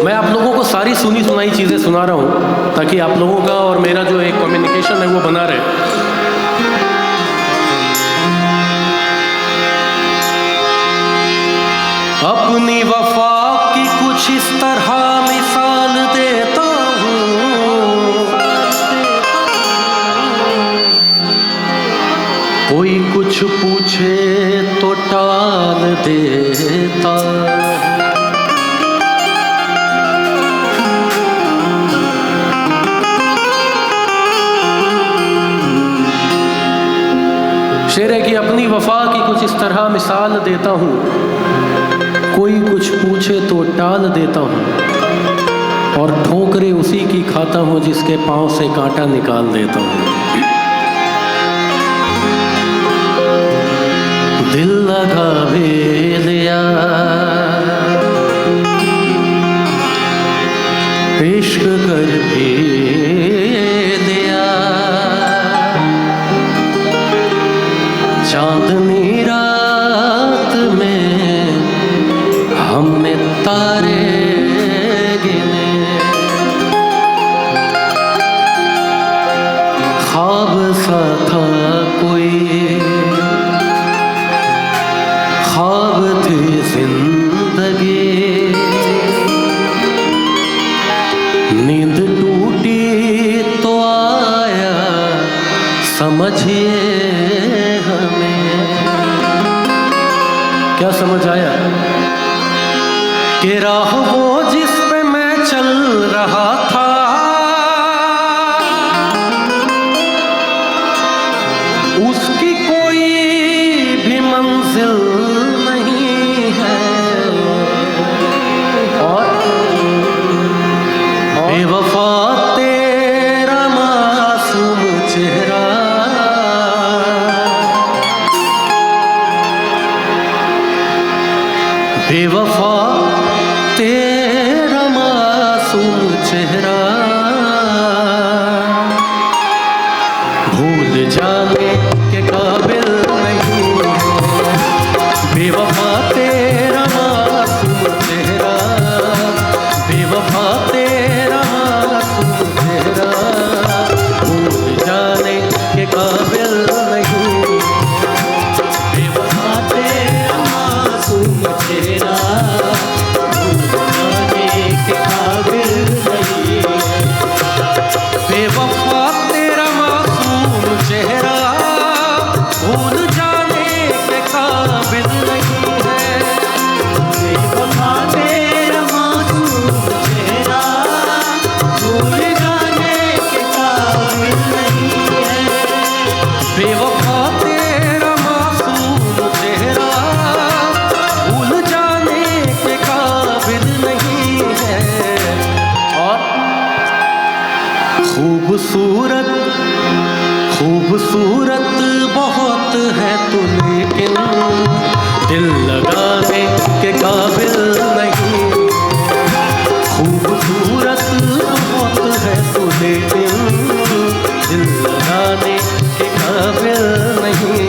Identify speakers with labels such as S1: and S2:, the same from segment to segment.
S1: मैं आप लोगों को सारी सुनी सुनाई चीज़ें सुना रहा हूँ ताकि आप लोगों का और मेरा जो एक कम्युनिकेशन है वो बना रहे। अपनी वफा की कुछ इस तरह मिसाल देता हूँ, कोई कुछ पूछे तो टाल देता। शेर है कि अपनी वफा की कुछ इस तरह मिसाल देता हूँ, कोई कुछ पूछे तो टाल देता हूँ, और ठोकरे उसी की खाता हूँ जिसके पाँव से कांटा निकाल देता हूँ। दिल लगा भी लिया, इश्क कर भी लिया, चांदनी रात में हमने तारे गिने, ख्वाब सा था कोई, ख्वाब थी जिंदगी, नींद टूटी तो आया समझिए हमें। क्या समझ आया? कि राह वो जिस पे मैं चल रहा था, उसकी कोई भी मंजिल नहीं है, और बेवफा तेरा मासूम चेहरा, बेवफा तेरा मासूम चेहरा, भूल जाने के काबिल नहीं है, बेवफा तेरा मासूम चेहरा, बेवफा तेरा मासूम चेहरा, भूल जाने के काबिल नहीं, बेवफा तेरा मासूम चेहरा, बेवफा तेरा मासूम चेहरा, भूल जाने के काबिल नहीं है, बेवफा तेरा मासूम चेहरा, भूल जाने के काबिल नहीं है, बेवफा तेरा मासूम चेहरा, भूल जाने के काबिल नहीं है। और खूबसूरत खूबसूरत बहुत है तू, लेकिन दिल लगाने के काबिल नहीं। खूबसूरत बहुत है तू, लेकिन दिल लगाने के काबिल नहीं।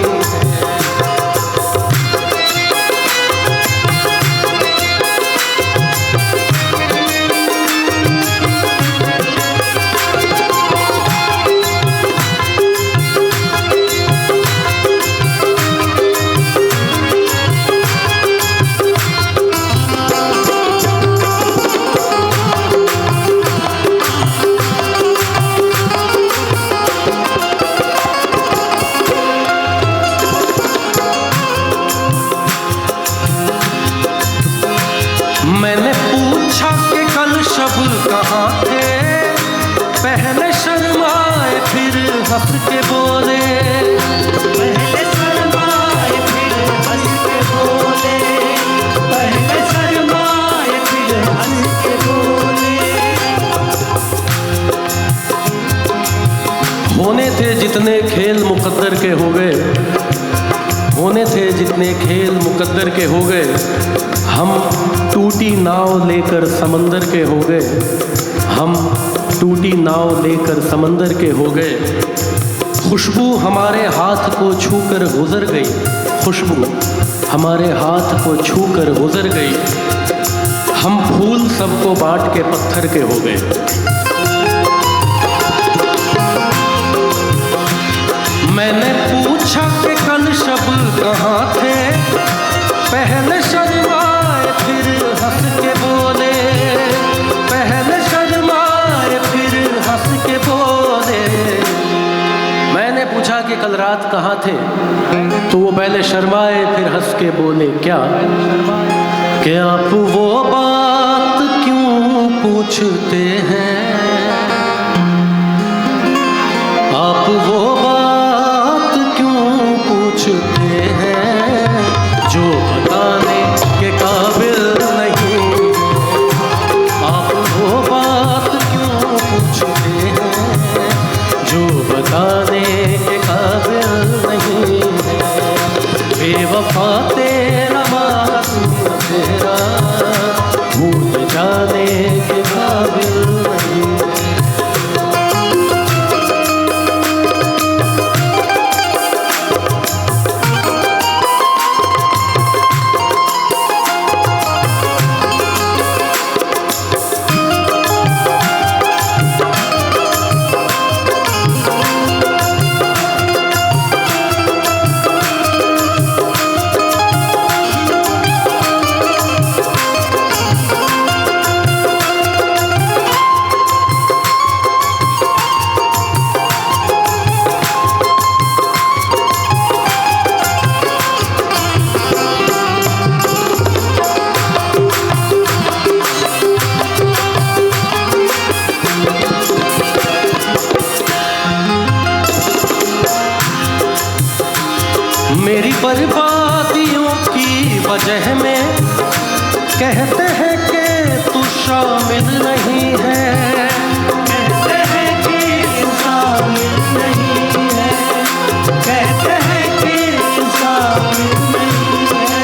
S1: मैंने पूछा कि कल शब कहाँ थे, पहले शर्माए फिर हंस के बोले, पहले शर्माए फिर हंस के बोले, पहले शर्माए फिर हंस के बोले। होने थे जितने खेल मुकद्दर के हो गए, होने थे जितने खेल मुकद्दर के हो गए, हम टूटी नाव लेकर समंदर के हो गए, हम टूटी नाव लेकर समंदर के हो गए। खुशबू हमारे हाथ को छूकर गुजर गई, खुशबू हमारे हाथ को छूकर गुजर गई, हम फूल सबको बांट के पत्थर के हो गए। मैंने पूछा कि कल शब कहाँ थे, पहले शर्माए फिर हंस के बोले, पहले शर्माए फिर हंस के बोले। मैंने पूछा कि कल रात कहाँ थे, तो वो पहले शर्माए फिर हंस के बोले क्या कि आप वो बात क्यों पूछते हैं, आप वो बात क्यों पूछते हैं जो बताने के काबिल नहीं, आप वो बात क्यों पूछते हैं जो बताने के काबिल नहीं। बेवफा तेरा मासूम तेरा भूल जाने के काबिल नहीं। मेरी बर्बादियों की वजह में कहते हैं कि तू शामिल नहीं है, कहते हैं कि तू शामिल नहीं है, कहते हैं कि तू शामिल नहीं है।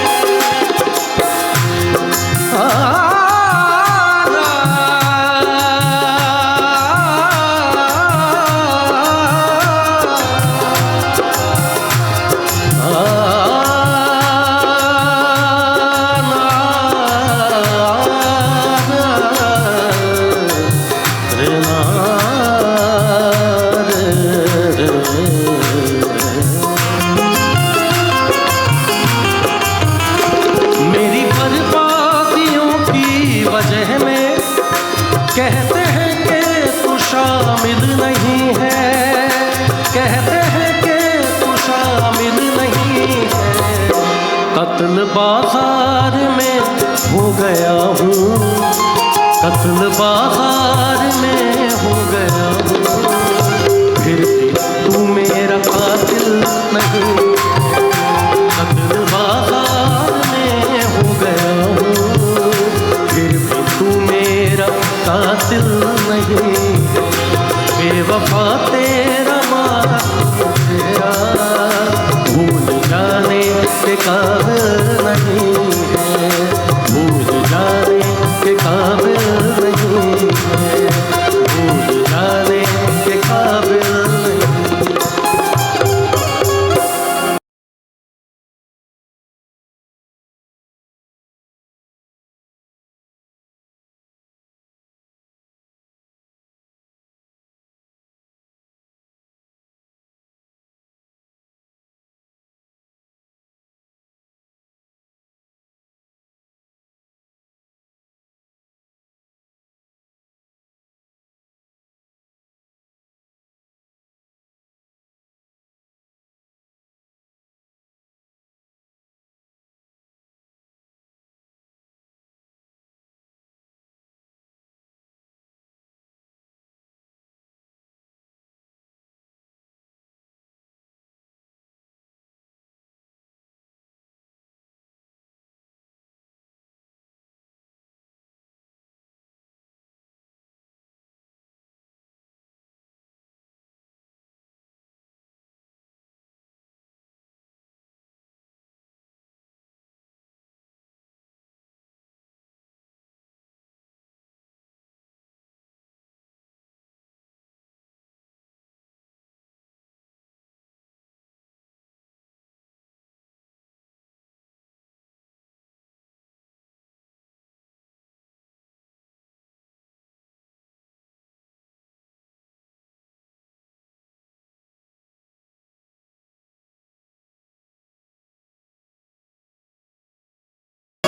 S1: मेरी बर्बादियों की वजह में कहते हैं कि तू शामिल नहीं है, कहते हैं कि तू शामिल नहीं है। कत्ल बाजार में हो गया हूँ, कत्ल बाजार में हो गया हूँ, फिर भी तू मेरा कातिल नहीं। कत्ल बाजार में हो गया हूँ, फिर भी तू मेरा कातिल नहीं। बेवफा तेरा मासूम तेरा भूल जाने के काबिल